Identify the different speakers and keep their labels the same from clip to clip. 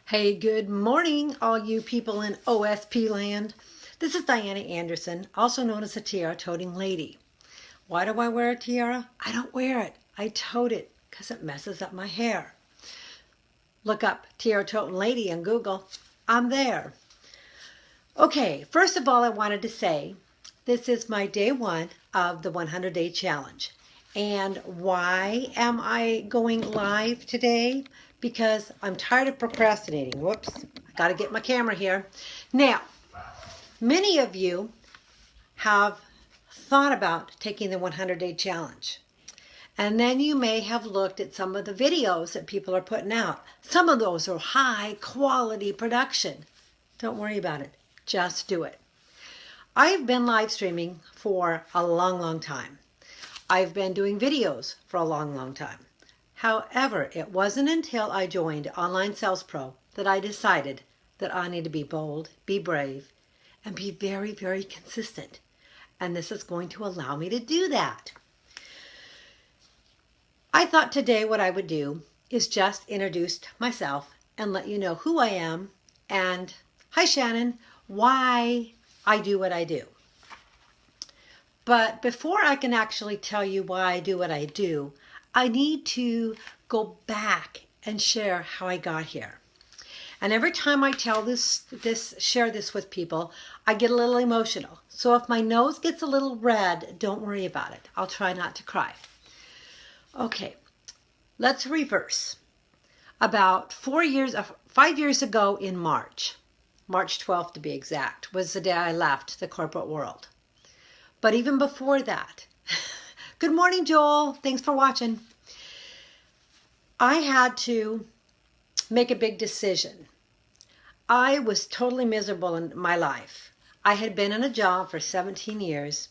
Speaker 1: Hey, good morning, all you people in OSP land. This is Diana Anderson, also known as the Tiara Toting Lady. Why do I wear a tiara? I don't wear it. I tote it because it messes up my hair. Look up Tiara Toting Lady on Google. I'm there. Okay, first of all, I wanted to say this is my day one of the 100-day challenge. And why am I going live today? Because I'm tired of procrastinating. Whoops, I got to get my camera here. Now, many of you have thought about taking the 100-day challenge. And then you may have looked at some of the videos that people are putting out. Some of those are high quality production. Don't worry about it. Just do it. I've been live streaming for a long time. I've been doing videos for a long time. However, it wasn't until I joined Online Sales Pro that I decided that I need to be bold, be brave, and be very consistent. And this is going to allow me to do that. I thought today what I would do is just introduce myself and let you know who I am and, hi Shannon, why I do what I do. But before I can actually tell you why I do what I do, I need to go back and share how I got here. And every time I tell share this with people, I get a little emotional. So if my nose gets a little red, don't worry about it. I'll try not to cry. Okay, let's reverse. About 5 years ago in March 12th to be exact, was the day I left the corporate world. But even before that, good morning, Joel. Thanks for watching. I had to make a big decision. I was totally miserable in my life. I had been in a job for 17 years.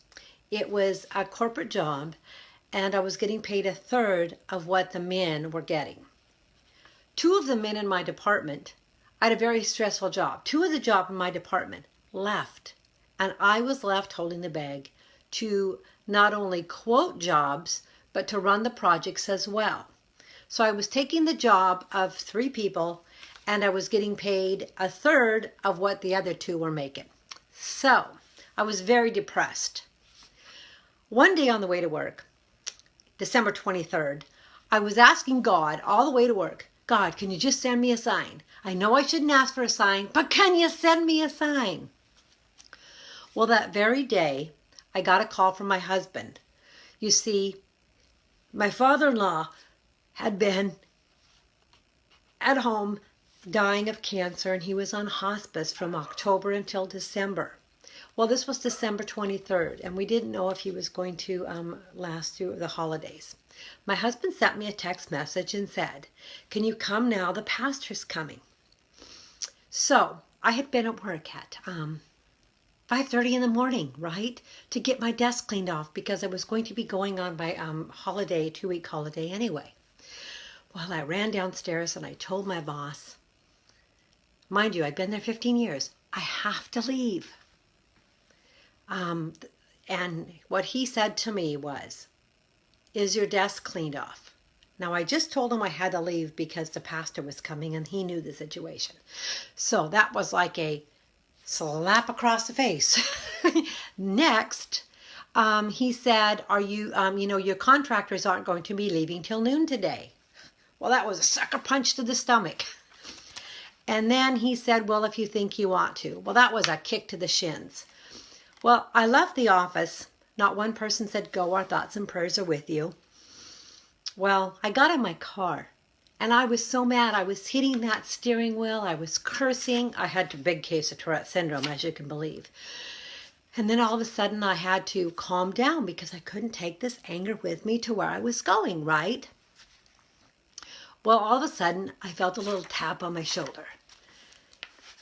Speaker 1: It was a corporate job, and I was getting paid a third of what the men were getting. Two of the men in my department, I had a very stressful job. Two of the job in my department left, and I was left holding the bag to not only quote jobs, but to run the projects as well. So I was taking the job of 3 people, and I was getting paid a third of what the other 2 were making. So I was very depressed. One day on the way to work, December 23rd, I was asking God all the way to work, God, can you just send me a sign? I know I shouldn't ask for a sign, but can you send me a sign? Well, that very day, I got a call from my husband. You see, my father-in-law had been at home dying of cancer, and he was on hospice from October until December. Well, this was December 23rd, and we didn't know if he was going to last through the holidays. My husband sent me a text message and said, can you come now? The pastor's coming. So I had been at work at 5:30 in the morning, right? To get my desk cleaned off because I was going to be going on my holiday, 2-week holiday anyway. Well, I ran downstairs and I told my boss, mind you, I'd been there 15 years, I have to leave. And what he said to me was, is your desk cleaned off? Now, I just told him I had to leave because the pastor was coming and he knew the situation. So that was like a slap across the face. Next, he said, are you, your contractors aren't going to be leaving till noon today. Well, that was a sucker punch to the stomach. And then he said, well, if you think you ought to. Well, that was a kick to the shins. Well, I left the office. Not one person said, go, our thoughts and prayers are with you. Well, I got in my car. And I was so mad. I was hitting that steering wheel. I was cursing. I had a big case of Tourette syndrome, as you can believe. And then all of a sudden I had to calm down because I couldn't take this anger with me to where I was going, right? Well, all of a sudden I felt a little tap on my shoulder.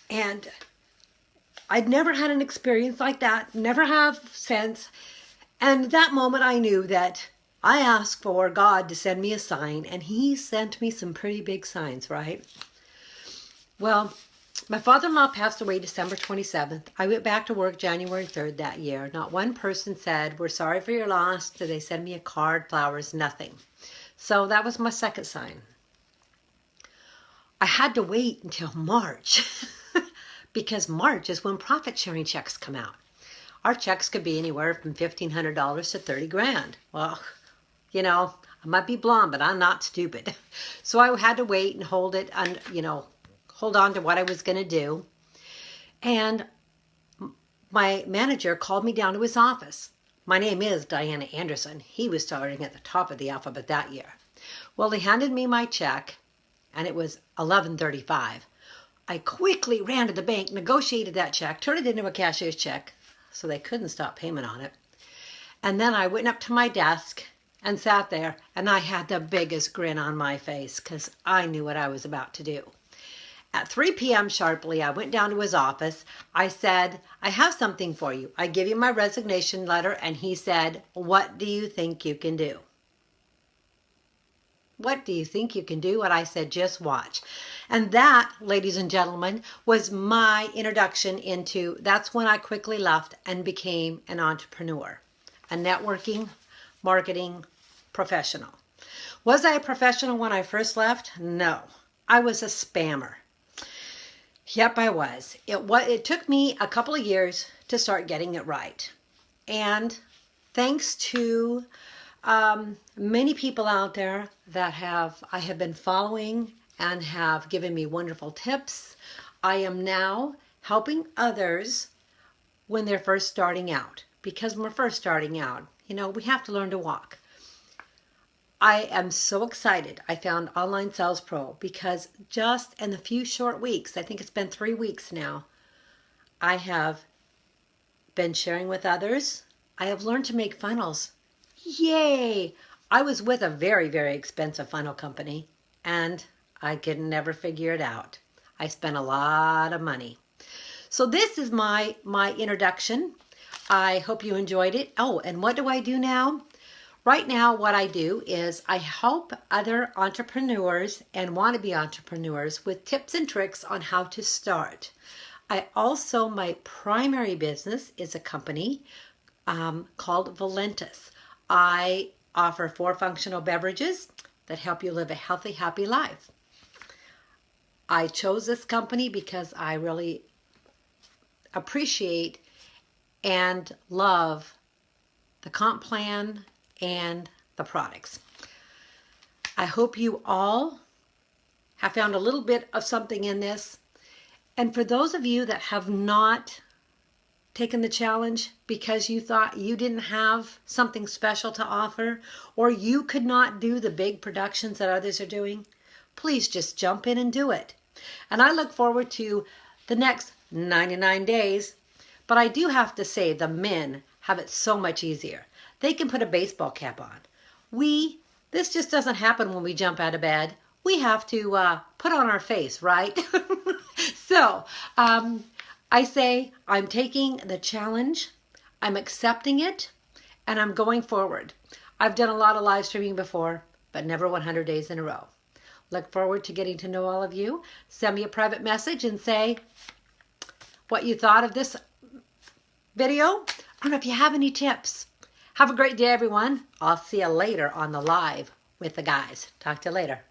Speaker 1: And I'd never had an experience like that, never have since. And at that moment I knew that I asked for God to send me a sign, and he sent me some pretty big signs, right? Well, my father-in-law passed away December 27th. I went back to work January 3rd that year. Not one person said, we're sorry for your loss. Did they send me a card, flowers, nothing. So that was my second sign. I had to wait until March because March is when profit sharing checks come out. Our checks could be anywhere from $1,500 to 30 grand. Well, you know, I might be blonde, but I'm not stupid. So I had to wait and hold it, and hold on to what I was going to do. And my manager called me down to his office. My name is Diana Anderson. He was starting at the top of the alphabet that year. Well, he handed me my check, and it was $11.35. I quickly ran to the bank, negotiated that check, turned it into a cashier's check, so they couldn't stop payment on it. And then I went up to my desk and sat there, and I had the biggest grin on my face because I knew what I was about to do. At 3 p.m. sharply, I went down to his office. I said, I have something for you. I give you my resignation letter. And he said, what do you think you can do? What do you think you can do? And I said, just watch. And that, ladies and gentlemen, was my introduction into, that's when I quickly left and became an entrepreneur, a networking, marketing professional. Was I a professional when I first left? No, I was a spammer. Yep, I was. It took me a couple of years to start getting it right. And thanks to many people out there that I have been following and have given me wonderful tips, I am now helping others when they're first starting out. Because when we're first starting out, we have to learn to walk. I am so excited I found Online Sales Pro because just in a few short weeks, I think it's been 3 weeks now, I have been sharing with others. I have learned to make funnels. Yay! I was with a very, very expensive funnel company and I could never figure it out. I spent a lot of money. So this is my introduction. I hope you enjoyed it. Oh, and what do I do now? Right now, what I do is I help other entrepreneurs and wannabe entrepreneurs with tips and tricks on how to start. My primary business is a company called Valentis. I offer 4 functional beverages that help you live a healthy, happy life. I chose this company because I really appreciate and love the comp plan and the products. I hope you all have found a little bit of something in this. And for those of you that have not taken the challenge because you thought you didn't have something special to offer or you could not do the big productions that others are doing, please just jump in and do it. And I look forward to the next 99 days. But I do have to say the men have it so much easier. They can put a baseball cap on. This just doesn't happen when we jump out of bed. We have to put on our face, right? So I say I'm taking the challenge, I'm accepting it, and I'm going forward. I've done a lot of live streaming before, but never 100 days in a row. Look forward to getting to know all of you. Send me a private message and say what you thought of this video, or if you have any tips. Have a great day, everyone. I'll see you later on the live with the guys. Talk to you later.